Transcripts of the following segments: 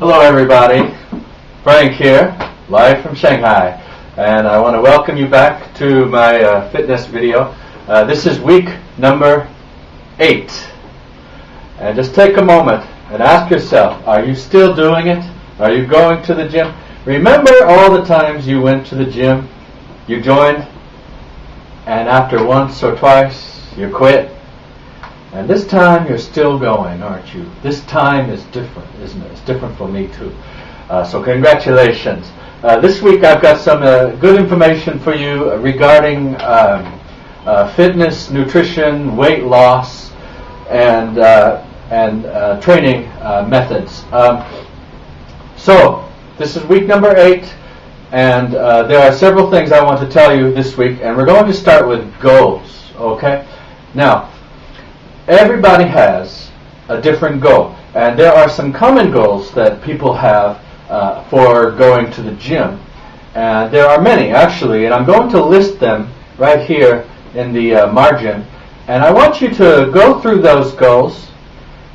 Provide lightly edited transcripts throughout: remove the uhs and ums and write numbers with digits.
Hello everybody, Frank here, live from Shanghai, and I want to welcome you back to my fitness video. This is week number 8, and just take a moment and ask yourself, are you still doing it? Are you going to the gym? Remember all the times you went to the gym, you joined, and after once or twice you quit? And this time you're still going, aren't you? This time is different, isn't it? It's different for me too. So congratulations. This week I've got some good information for you regarding fitness, nutrition, weight loss, and training methods. So this is week number 8, and there are several things I want to tell you this week, and we're going to start with goals. Okay? Now, everybody has a different goal, and there are some common goals that people have for going to the gym. And there are many, actually, and I'm going to list them right here in the margin. And I want you to go through those goals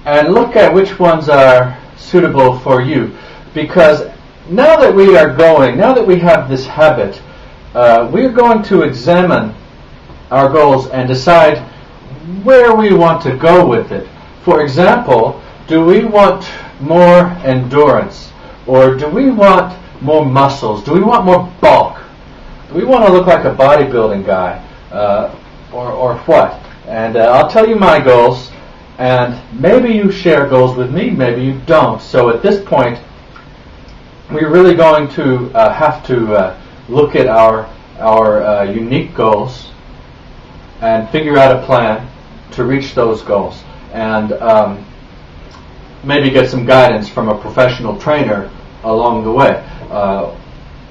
and look at which ones are suitable for you. Because now that we are going, now that we have this habit, we're going to examine our goals and decide where we want to go with it. For example, do we want more endurance? Or do we want more muscles? Do we want more bulk? Do we want to look like a bodybuilding guy? Or what? And I'll tell you my goals, and maybe you share goals with me, maybe you don't. So at this point, we're really going to have to look at our unique goals and figure out a plan to reach those goals, and maybe get some guidance from a professional trainer along the way.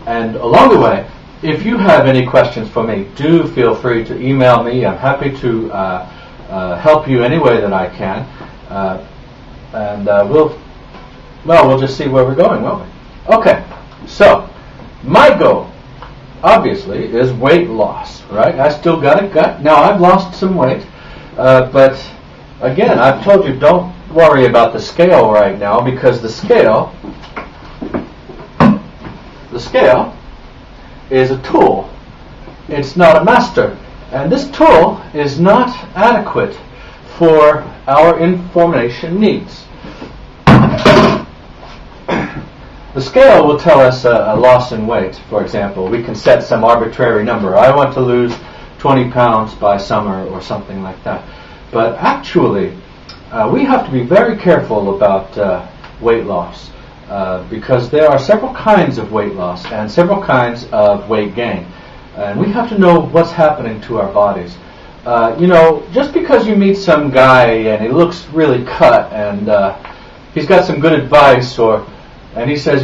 And along the way, if you have any questions for me, do feel free to email me. I'm happy to help you any way that I can, and we'll just see where we're going, won't we? Okay, so my goal, obviously, is weight loss, right? I still got a gut. Now, I've lost some weight, but again, I've told you, don't worry about the scale right now, because the scale is a tool. It's not a master. And this tool is not adequate for our information needs. The scale will tell us a loss in weight, for example. We can set some arbitrary number. I want to lose 20 pounds by summer or something like that. But actually, we have to be very careful about weight loss because there are several kinds of weight loss and several kinds of weight gain. And we have to know what's happening to our bodies. Just because you meet some guy and he looks really cut and he's got some good advice, and he says,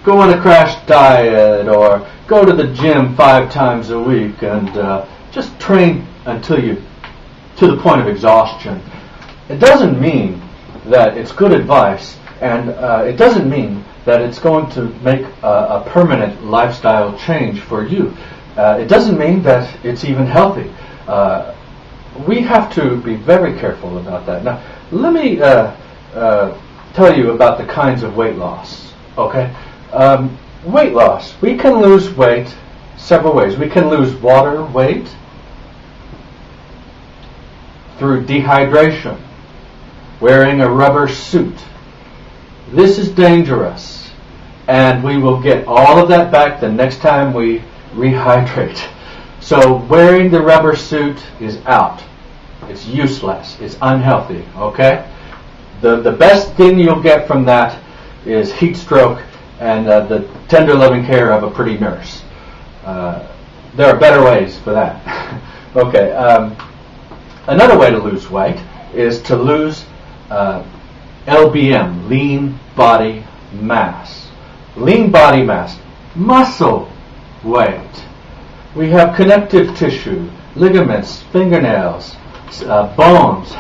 go on a crash diet or go to the gym 5 times a week and just train until you to the point of exhaustion. It doesn't mean that it's good advice, and it doesn't mean that it's going to make a permanent lifestyle change for you. It doesn't mean that it's even healthy. We have to be very careful about that. Now, let me tell you about the kinds of weight loss. Okay, weight loss. We can lose weight several ways. We can lose water weight through dehydration, wearing a rubber suit. This is dangerous, and we will get all of that back the next time we rehydrate. So wearing the rubber suit is out. It's useless. It's unhealthy, okay? The best thing you'll get from that is heat stroke and the tender loving care of a pretty nurse. There are better ways for that. Okay, another way to lose weight is to lose LBM, lean body mass. Lean body mass, muscle weight. We have connective tissue, ligaments, fingernails, bones.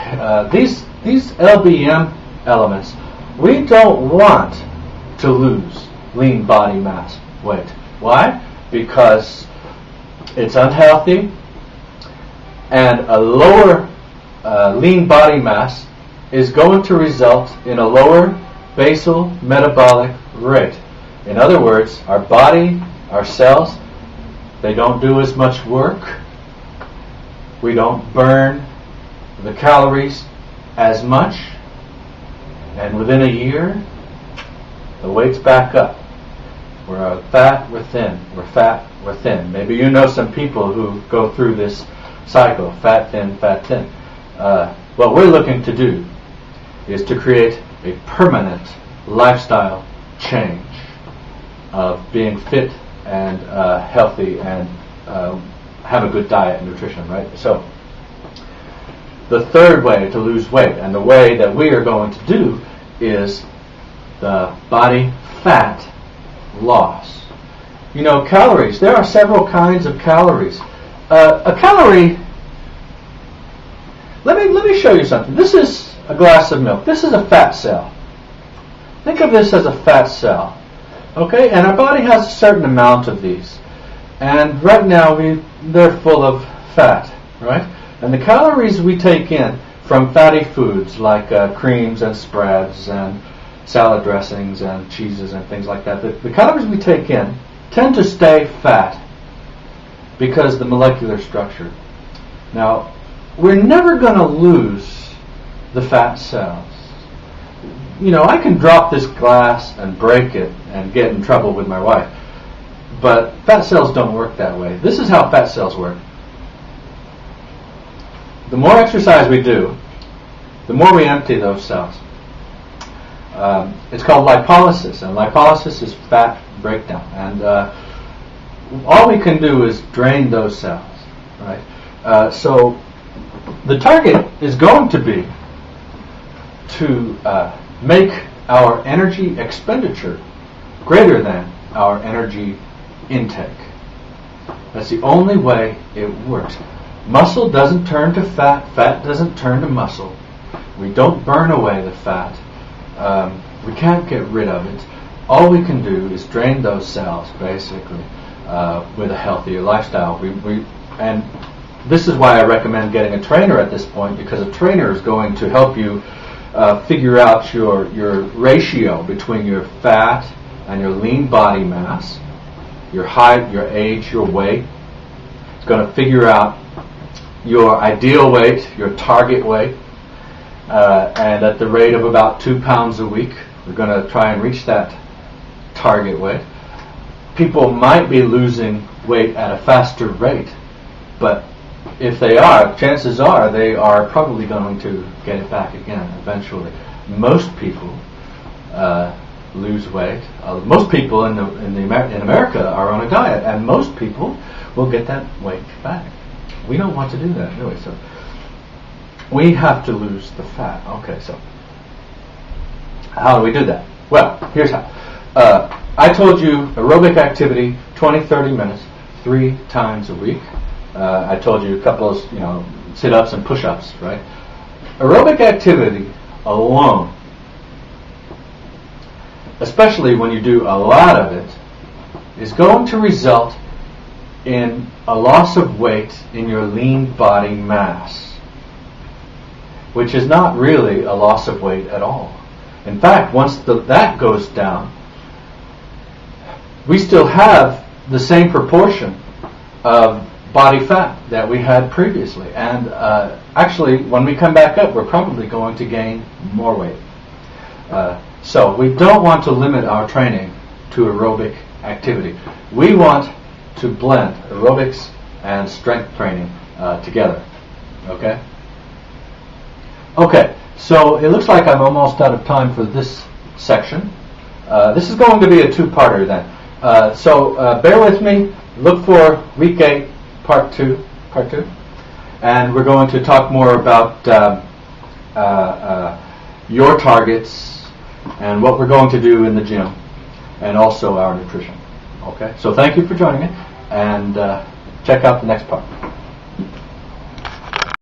These LBM elements, we don't want to lose lean body mass weight. Why? Because it's unhealthy, and a lower lean body mass is going to result in a lower basal metabolic rate. In other words, our body, our cells, they don't do as much work. We don't burn the calories as much. And within a year, the weight's back up. We're fat, we're thin. We're fat, we're thin. Maybe you know some people who go through this cycle, fat, thin, fat, thin. What we're looking to do is to create a permanent lifestyle change of being fit and healthy and have a good diet and nutrition, right? So the third way to lose weight, and the way that we are going to do, is the body fat loss. You know, calories. There are several kinds of calories. A calorie. Let me show you something. This is a glass of milk. This is a fat cell. Think of this as a fat cell. Okay, and our body has a certain amount of these. And right now they're full of fat, right? And the calories we take in from fatty foods like creams and spreads and salad dressings and cheeses and things like that, the calories we take in tend to stay fat because of the molecular structure. Now, we're never going to lose the fat cells. You know, I can drop this glass and break it and get in trouble with my wife. But fat cells don't work that way. This is how fat cells work. The more exercise we do, the more we empty those cells. It's called lipolysis, and lipolysis is fat breakdown. And all we can do is drain those cells, right? So the target is going to be to make our energy expenditure greater than our energy intake. That's the only way it works. Muscle doesn't turn to fat. Fat doesn't turn to muscle. We don't burn away the fat. We can't get rid of it. All we can do is drain those cells, basically, with a healthier lifestyle. And this is why I recommend getting a trainer at this point, because a trainer is going to help you figure out your ratio between your fat and your lean body mass, your height, your age, your weight. It's going to figure out your ideal weight, your target weight, and at the rate of about 2 pounds a week, we're going to try and reach that target weight. People might be losing weight at a faster rate, but if they are, chances are they are probably going to get it back again eventually. Most people lose weight. Most people in America are on a diet, and most people will get that weight back. We don't want to do that, do we? So we have to lose the fat. Okay, so how do we do that? Well, here's how. I told you aerobic activity, 20-30 minutes, 3 times a week. I told you a couple of sit-ups and push-ups, right? Aerobic activity alone, especially when you do a lot of it, is going to result in a loss of weight in your lean body mass, which is not really a loss of weight at all. In fact, once that goes down, we still have the same proportion of body fat that we had previously. And actually, when we come back up, we're probably going to gain more weight. So we don't want to limit our training to aerobic activity. We want to blend aerobics and strength training together. Okay? Okay, so it looks like I'm almost out of time for this section. This is going to be a 2-parter then. So bear with me. Look for week 8, part 2. And we're going to talk more about your targets and what we're going to do in the gym, and also our nutrition. Okay, so thank you for joining me, and check out the next part.